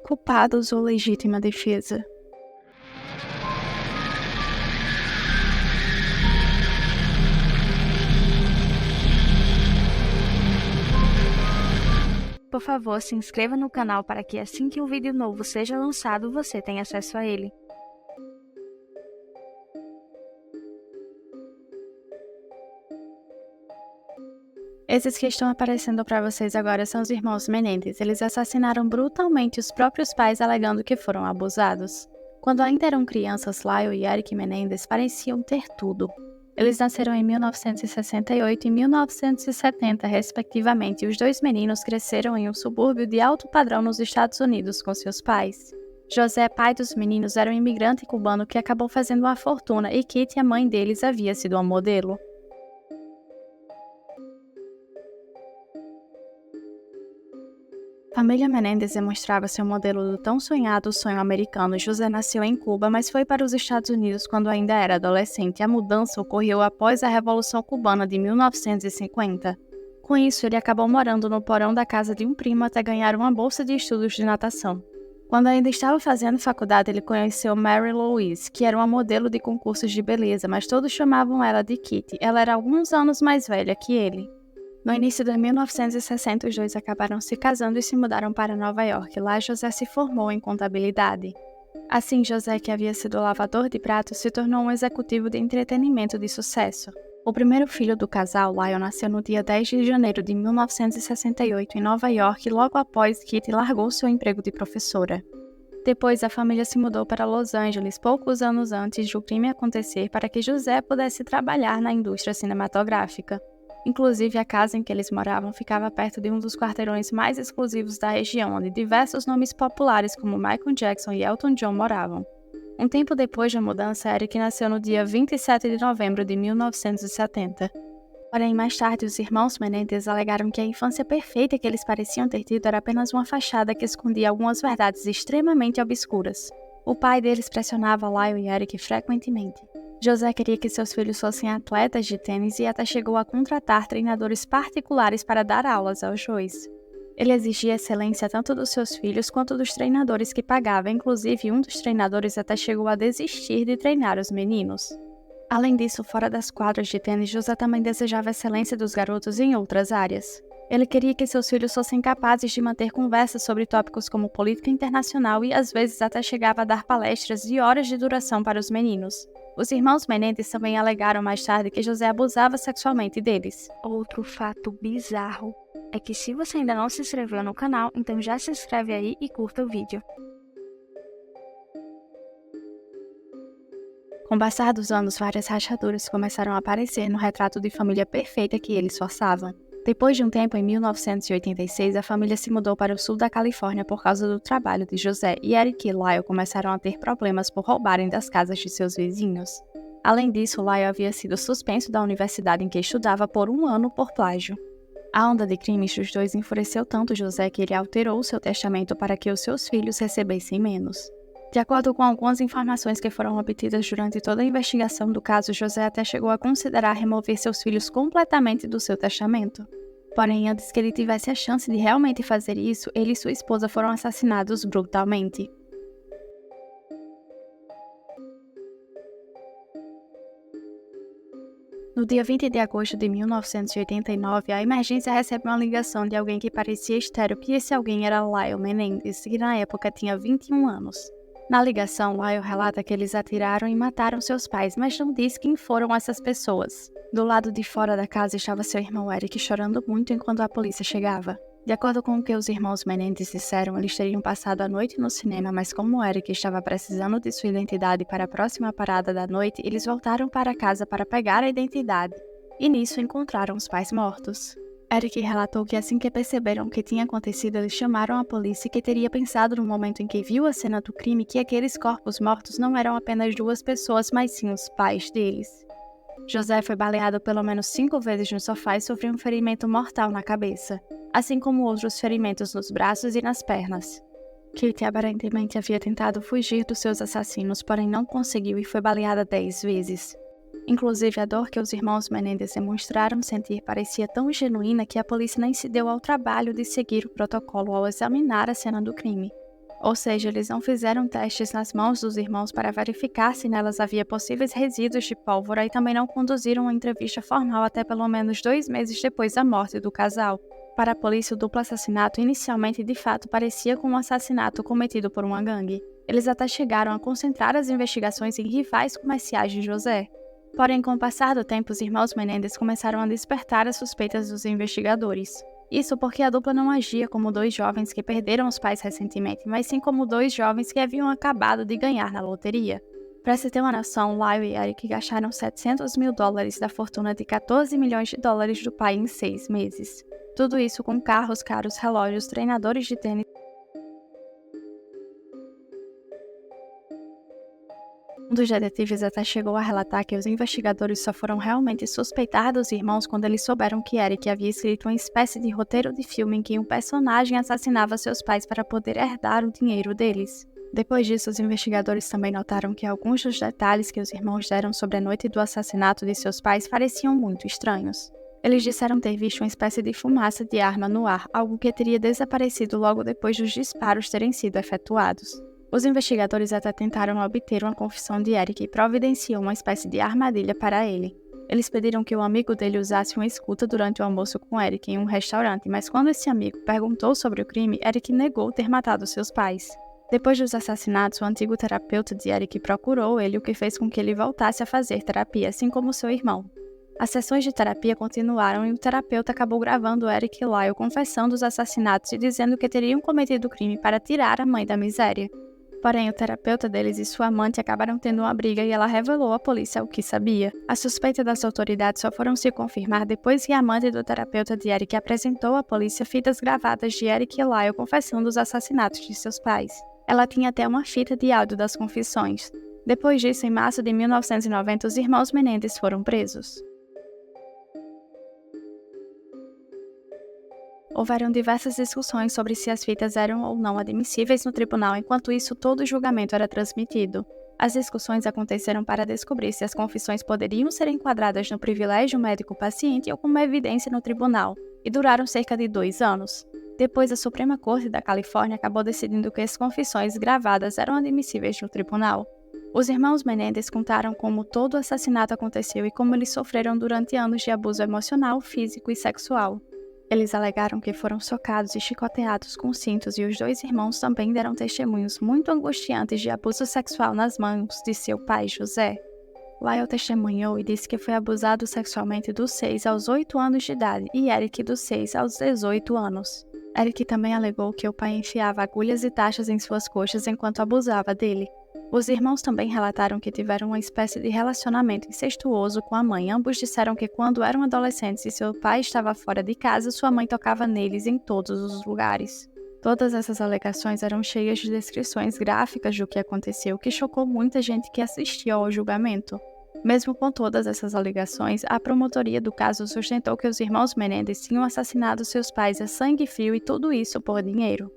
Culpados ou legítima defesa? Por favor, se inscreva no canal para que assim que um vídeo novo seja lançado, você tenha acesso a ele. Esses que estão aparecendo para vocês agora são os irmãos Menendez. Eles assassinaram brutalmente os próprios pais alegando que foram abusados. Quando ainda eram crianças, Lyle e Eric Menendez pareciam ter tudo. Eles nasceram em 1968 e 1970, respectivamente, e os dois meninos cresceram em um subúrbio de alto padrão nos Estados Unidos com seus pais. José, pai dos meninos, era um imigrante cubano que acabou fazendo uma fortuna e Kitty, a mãe deles, havia sido uma modelo. A família Menendez demonstrava ser um modelo do tão sonhado sonho americano. José nasceu em Cuba, mas foi para os Estados Unidos quando ainda era adolescente. A mudança ocorreu após a Revolução Cubana de 1950. Com isso, ele acabou morando no porão da casa de um primo até ganhar uma bolsa de estudos de natação. Quando ainda estava fazendo faculdade, ele conheceu Mary Louise, que era uma modelo de concursos de beleza, mas todos chamavam ela de Kitty. Ela era alguns anos mais velha que ele. No início de 1960, os dois acabaram se casando e se mudaram para Nova York. Lá, José se formou em contabilidade. Assim, José, que havia sido lavador de pratos, se tornou um executivo de entretenimento de sucesso. O primeiro filho do casal, Lyle, nasceu no dia 10 de janeiro de 1968 em Nova York, logo após Kitty largou seu emprego de professora. Depois, a família se mudou para Los Angeles poucos anos antes do crime acontecer para que José pudesse trabalhar na indústria cinematográfica. Inclusive, a casa em que eles moravam ficava perto de um dos quarteirões mais exclusivos da região, onde diversos nomes populares como Michael Jackson e Elton John moravam. Um tempo depois da mudança, Eric nasceu no dia 27 de novembro de 1970. Porém, mais tarde, os irmãos Menendez alegaram que a infância perfeita que eles pareciam ter tido era apenas uma fachada que escondia algumas verdades extremamente obscuras. O pai deles pressionava Lyle e Eric frequentemente. José queria que seus filhos fossem atletas de tênis e até chegou a contratar treinadores particulares para dar aulas aos dois. Ele exigia excelência tanto dos seus filhos quanto dos treinadores que pagava, inclusive um dos treinadores até chegou a desistir de treinar os meninos. Além disso, fora das quadras de tênis, José também desejava a excelência dos garotos em outras áreas. Ele queria que seus filhos fossem capazes de manter conversas sobre tópicos como política internacional e às vezes até chegava a dar palestras de horas de duração para os meninos. Os irmãos Menendez também alegaram mais tarde que José abusava sexualmente deles. Outro fato bizarro é que se você ainda não se inscreveu no canal, então já se inscreve aí e curta o vídeo. Com o passar dos anos, várias rachaduras começaram a aparecer no retrato de família perfeita que eles forçavam. Depois de um tempo, em 1986, a família se mudou para o sul da Califórnia por causa do trabalho de José, e Eric e Lyle começaram a ter problemas por roubarem das casas de seus vizinhos. Além disso, Lyle havia sido suspenso da universidade em que estudava por 1 ano por plágio. A onda de crimes dos dois enfureceu tanto José que ele alterou seu testamento para que os seus filhos recebessem menos. De acordo com algumas informações que foram obtidas durante toda a investigação do caso, José até chegou a considerar remover seus filhos completamente do seu testamento. Porém, antes que ele tivesse a chance de realmente fazer isso, ele e sua esposa foram assassinados brutalmente. No dia 20 de agosto de 1989, a emergência recebe uma ligação de alguém que parecia estéril, e esse alguém era Lyle Menendez, que na época tinha 21 anos. Na ligação, Lyle relata que eles atiraram e mataram seus pais, mas não diz quem foram essas pessoas. Do lado de fora da casa estava seu irmão Eric chorando muito enquanto a polícia chegava. De acordo com o que os irmãos Menendez disseram, eles teriam passado a noite no cinema, mas como Eric estava precisando de sua identidade para a próxima parada da noite, eles voltaram para casa para pegar a identidade. E nisso encontraram os pais mortos. Eric relatou que assim que perceberam o que tinha acontecido, eles chamaram a polícia, que teria pensado no momento em que viu a cena do crime que aqueles corpos mortos não eram apenas 2 pessoas, mas sim os pais deles. José foi baleado pelo menos 5 vezes no sofá e sofreu um ferimento mortal na cabeça, assim como outros ferimentos nos braços e nas pernas. Kitty aparentemente havia tentado fugir dos seus assassinos, porém não conseguiu e foi baleada 10 vezes. Inclusive, a dor que os irmãos Menendez demonstraram sentir parecia tão genuína que a polícia nem se deu ao trabalho de seguir o protocolo ao examinar a cena do crime. Ou seja, eles não fizeram testes nas mãos dos irmãos para verificar se nelas havia possíveis resíduos de pólvora e também não conduziram uma entrevista formal até pelo menos 2 meses depois da morte do casal. Para a polícia, o duplo assassinato inicialmente de fato parecia como um assassinato cometido por uma gangue. Eles até chegaram a concentrar as investigações em rivais comerciais de José. Porém, com o passar do tempo, os irmãos Menendez começaram a despertar as suspeitas dos investigadores. Isso porque a dupla não agia como 2 jovens que perderam os pais recentemente, mas sim como 2 jovens que haviam acabado de ganhar na loteria. Para se ter uma noção, Lyle e Eric gastaram $700 mil da fortuna de $14 milhões do pai em 6 meses. Tudo isso com carros caros, relógios, treinadores de tênis. Um dos detetives até chegou a relatar que os investigadores só foram realmente suspeitar dos irmãos quando eles souberam que Eric havia escrito uma espécie de roteiro de filme em que um personagem assassinava seus pais para poder herdar o dinheiro deles. Depois disso, os investigadores também notaram que alguns dos detalhes que os irmãos deram sobre a noite do assassinato de seus pais pareciam muito estranhos. Eles disseram ter visto uma espécie de fumaça de arma no ar, algo que teria desaparecido logo depois dos disparos terem sido efetuados. Os investigadores até tentaram obter uma confissão de Eric e providenciou uma espécie de armadilha para ele. Eles pediram que o amigo dele usasse uma escuta durante o almoço com Eric em um restaurante, mas quando esse amigo perguntou sobre o crime, Eric negou ter matado seus pais. Depois dos assassinatos, o antigo terapeuta de Eric procurou ele, o que fez com que ele voltasse a fazer terapia, assim como seu irmão. As sessões de terapia continuaram e o terapeuta acabou gravando Eric e Lyle confessando os assassinatos e dizendo que teriam cometido o crime para tirar a mãe da miséria. Porém, o terapeuta deles e sua amante acabaram tendo uma briga e ela revelou à polícia o que sabia. A suspeita das autoridades só foram se confirmar depois que a amante do terapeuta de Eric apresentou à polícia fitas gravadas de Eric e Lyle confessando os assassinatos de seus pais. Ela tinha até uma fita de áudio das confissões. Depois disso, em março de 1990, os irmãos Menendez foram presos. Houveram diversas discussões sobre se as fitas eram ou não admissíveis no tribunal, enquanto isso todo o julgamento era transmitido. As discussões aconteceram para descobrir se as confissões poderiam ser enquadradas no privilégio médico-paciente ou como evidência no tribunal, e duraram cerca de 2 anos. Depois, a Suprema Corte da Califórnia acabou decidindo que as confissões gravadas eram admissíveis no tribunal. Os irmãos Menendez contaram como todo o assassinato aconteceu e como eles sofreram durante anos de abuso emocional, físico e sexual. Eles alegaram que foram socados e chicoteados com cintos e os 2 irmãos também deram testemunhos muito angustiantes de abuso sexual nas mãos de seu pai, José. Lyle testemunhou e disse que foi abusado sexualmente dos 6 aos 8 anos de idade e Eric dos 6 aos 18 anos. Eric também alegou que o pai enfiava agulhas e taxas em suas coxas enquanto abusava dele. Os irmãos também relataram que tiveram uma espécie de relacionamento incestuoso com a mãe. Ambos disseram que quando eram adolescentes e seu pai estava fora de casa, sua mãe tocava neles em todos os lugares. Todas essas alegações eram cheias de descrições gráficas do que aconteceu, que chocou muita gente que assistia ao julgamento. Mesmo com todas essas alegações, a promotoria do caso sustentou que os irmãos Menendez tinham assassinado seus pais a sangue frio e tudo isso por dinheiro.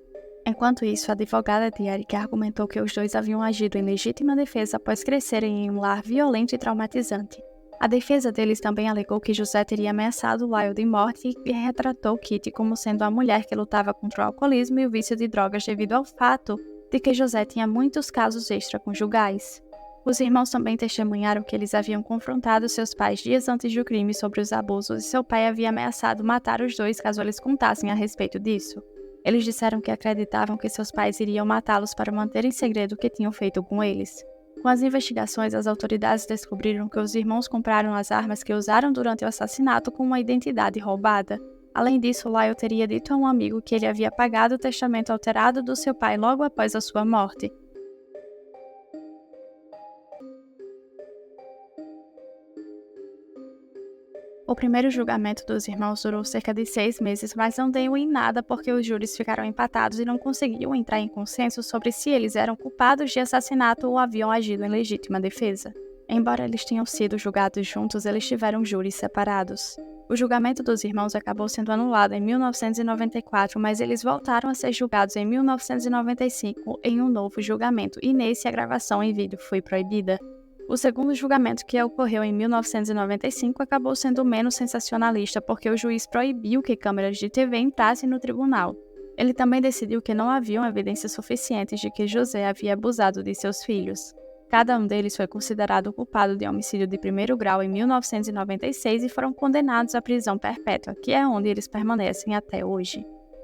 Enquanto isso, a advogada de Eric argumentou que os 2 haviam agido em legítima defesa após crescerem em um lar violento e traumatizante. A defesa deles também alegou que José teria ameaçado Lyle de morte e retratou Kitty como sendo a mulher que lutava contra o alcoolismo e o vício de drogas devido ao fato de que José tinha muitos casos extraconjugais. Os irmãos também testemunharam que eles haviam confrontado seus pais dias antes do crime sobre os abusos e seu pai havia ameaçado matar os 2 caso eles contassem a respeito disso. Eles disseram que acreditavam que seus pais iriam matá-los para manter em segredo o que tinham feito com eles. Com as investigações, as autoridades descobriram que os irmãos compraram as armas que usaram durante o assassinato com uma identidade roubada. Além disso, Lyle teria dito a um amigo que ele havia pagado o testamento alterado do seu pai logo após a sua morte. O primeiro julgamento dos irmãos durou cerca de 6 meses, mas não deu em nada porque os júris ficaram empatados e não conseguiam entrar em consenso sobre se eles eram culpados de assassinato ou haviam agido em legítima defesa. Embora eles tenham sido julgados juntos, eles tiveram júris separados. O julgamento dos irmãos acabou sendo anulado em 1994, mas eles voltaram a ser julgados em 1995 em um novo julgamento, e nesse a gravação em vídeo foi proibida. O segundo julgamento, que ocorreu em 1995, acabou sendo menos sensacionalista porque o juiz proibiu que câmeras de TV entrassem no tribunal. Ele também decidiu que não haviam evidências suficientes de que José havia abusado de seus filhos. Cada um deles foi considerado culpado de homicídio de primeiro grau em 1996 e foram condenados à prisão perpétua, que é onde eles permanecem até hoje.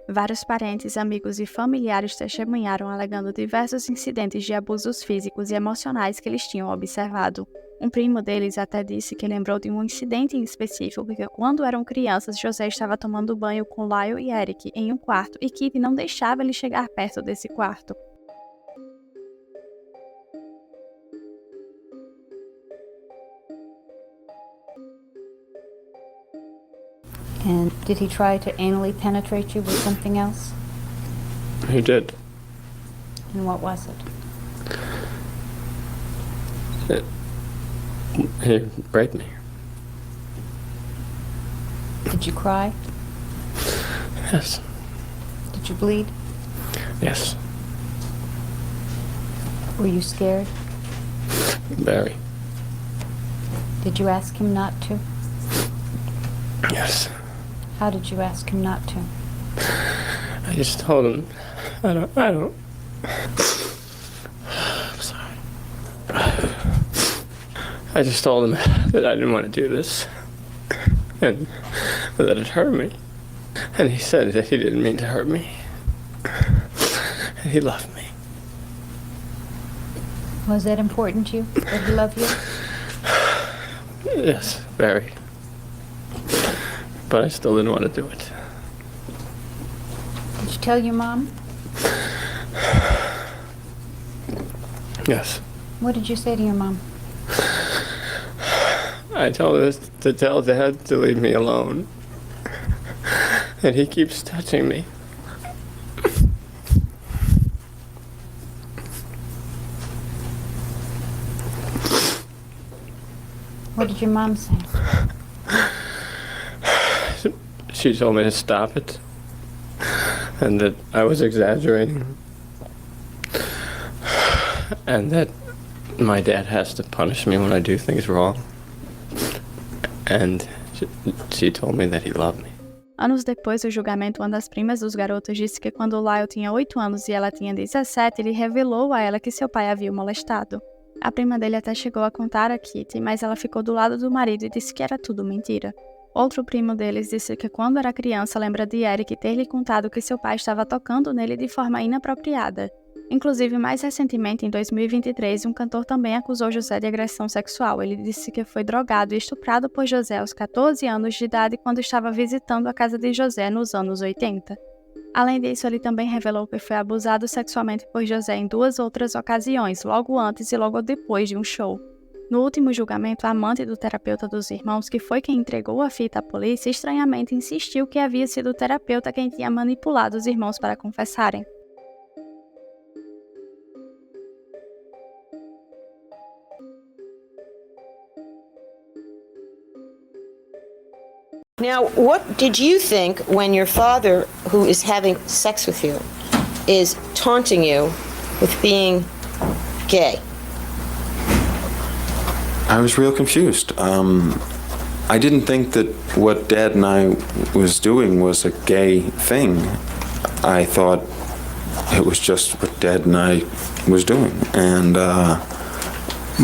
Vários parentes, amigos e familiares testemunharam alegando diversos incidentes de abusos físicos e emocionais que eles tinham observado. Um primo deles até disse que lembrou de um incidente em específico que, quando eram crianças, José estava tomando banho com Lyle e Eric em um quarto e Kitty não deixava ele chegar perto desse quarto. And did he try to anally penetrate you with something else? He did. And what was it? He raped me. Did you cry? Yes. Did you bleed? Yes. Were you scared? Very. Did you ask him not to? Yes. How did you ask him not to? I just told him, I don't. I'm sorry. I just told him that I didn't want to do this. And that it hurt me. And he said that he didn't mean to hurt me. And he loved me. Was that important to you, that he loved you? Yes, very. But I still didn't want to do it. Did you tell your mom? Yes. What did you say to your mom? I told her to tell Dad to leave me alone. And he keeps touching me. What did your mom say? She told me to stop it. And that I was exaggerating. And that my dad has to punish me when I do things wrong. And she told me that he loved me. Anos depois do julgamento, uma das primas dos garotos disse que quando Lyle tinha 8 anos e ela tinha 17, ele revelou a ela que seu pai havia o molestado. A prima dele até chegou a contar a Kitty, mas ela ficou do lado do marido e disse que era tudo mentira. Outro primo deles disse que quando era criança lembra de Eric ter lhe contado que seu pai estava tocando nele de forma inapropriada. Inclusive, mais recentemente, em 2023, um cantor também acusou José de agressão sexual. Ele disse que foi drogado e estuprado por José aos 14 anos de idade quando estava visitando a casa de José nos anos 80. Além disso, ele também revelou que foi abusado sexualmente por José em 2 outras ocasiões, logo antes e logo depois de um show. No último julgamento, a amante do terapeuta dos irmãos, que foi quem entregou a fita à polícia, estranhamente insistiu que havia sido o terapeuta quem tinha manipulado os irmãos para confessarem. Now, what did you think when your father, who is having sex with you, is taunting you with being gay? I was real confused. I didn't think that what Dad and I was doing was a gay thing. I thought it was just what Dad and I was doing, and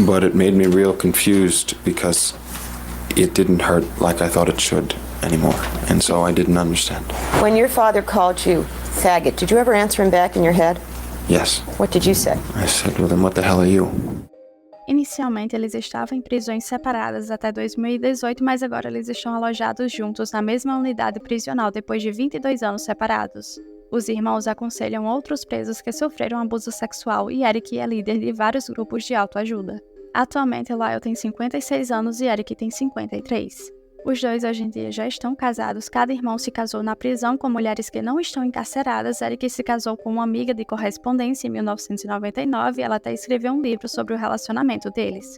but it made me real confused because it didn't hurt like I thought it should anymore, and so I didn't understand. When your father called you faggot, did you ever answer him back in your head? Yes. What did you say? I said, well, then what the hell are you? Inicialmente, eles estavam em prisões separadas até 2018, mas agora eles estão alojados juntos na mesma unidade prisional depois de 22 anos separados. Os irmãos aconselham outros presos que sofreram abuso sexual e Eric é líder de vários grupos de autoajuda. Atualmente, Lyle tem 56 anos e Eric tem 53. Os dois hoje em dia já estão casados, cada irmão se casou na prisão com mulheres que não estão encarceradas. Eric se casou com uma amiga de correspondência em 1999 e ela até escreveu um livro sobre o relacionamento deles.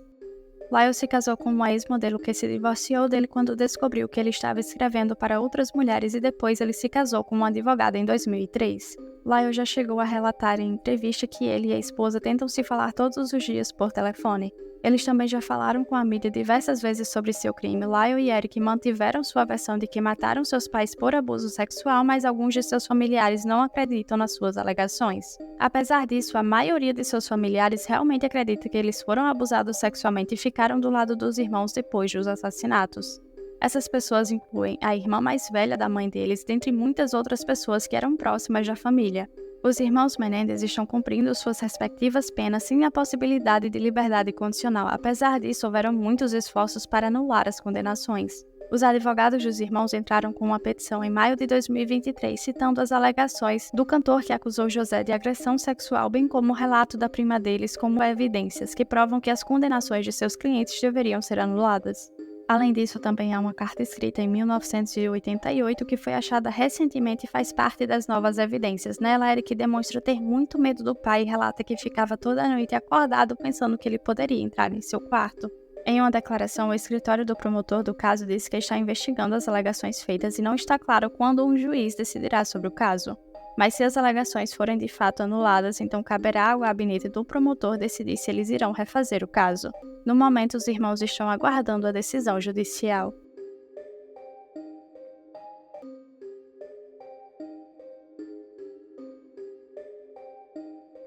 Lyle se casou com uma ex-modelo que se divorciou dele quando descobriu que ele estava escrevendo para outras mulheres e depois ele se casou com uma advogada em 2003. Lyle já chegou a relatar em entrevista que ele e a esposa tentam se falar todos os dias por telefone. Eles também já falaram com a mídia diversas vezes sobre seu crime. Lyle e Eric mantiveram sua versão de que mataram seus pais por abuso sexual, mas alguns de seus familiares não acreditam nas suas alegações. Apesar disso, a maioria de seus familiares realmente acredita que eles foram abusados sexualmente e ficaram do lado dos irmãos depois dos assassinatos. Essas pessoas incluem a irmã mais velha da mãe deles, dentre muitas outras pessoas que eram próximas da família. Os irmãos Menendez estão cumprindo suas respectivas penas sem a possibilidade de liberdade condicional. Apesar disso, houveram muitos esforços para anular as condenações. Os advogados dos irmãos entraram com uma petição em maio de 2023, citando as alegações do cantor que acusou José de agressão sexual, bem como o relato da prima deles como evidências que provam que as condenações de seus clientes deveriam ser anuladas. Além disso, também há uma carta escrita em 1988 que foi achada recentemente e faz parte das novas evidências. Nela, Eric demonstra ter muito medo do pai e relata que ficava toda noite acordado pensando que ele poderia entrar em seu quarto. Em uma declaração, o escritório do promotor do caso disse que está investigando as alegações feitas e não está claro quando um juiz decidirá sobre o caso. Mas se as alegações forem de fato anuladas, então caberá ao gabinete do promotor decidir se eles irão refazer o caso. No momento, os irmãos estão aguardando a decisão judicial.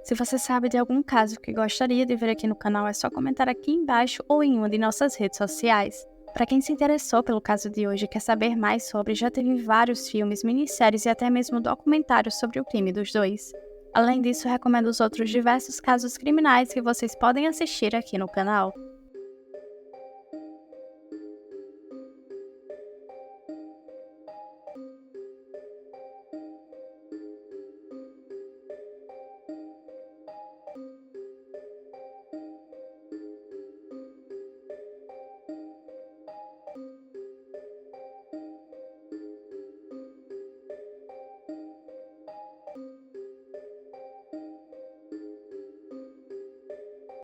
Se você sabe de algum caso que gostaria de ver aqui no canal, é só comentar aqui embaixo ou em uma de nossas redes sociais. Para quem se interessou pelo caso de hoje e quer saber mais sobre, já teve vários filmes, minisséries e até mesmo documentários sobre o crime dos dois. Além disso, recomendo os outros diversos casos criminais que vocês podem assistir aqui no canal.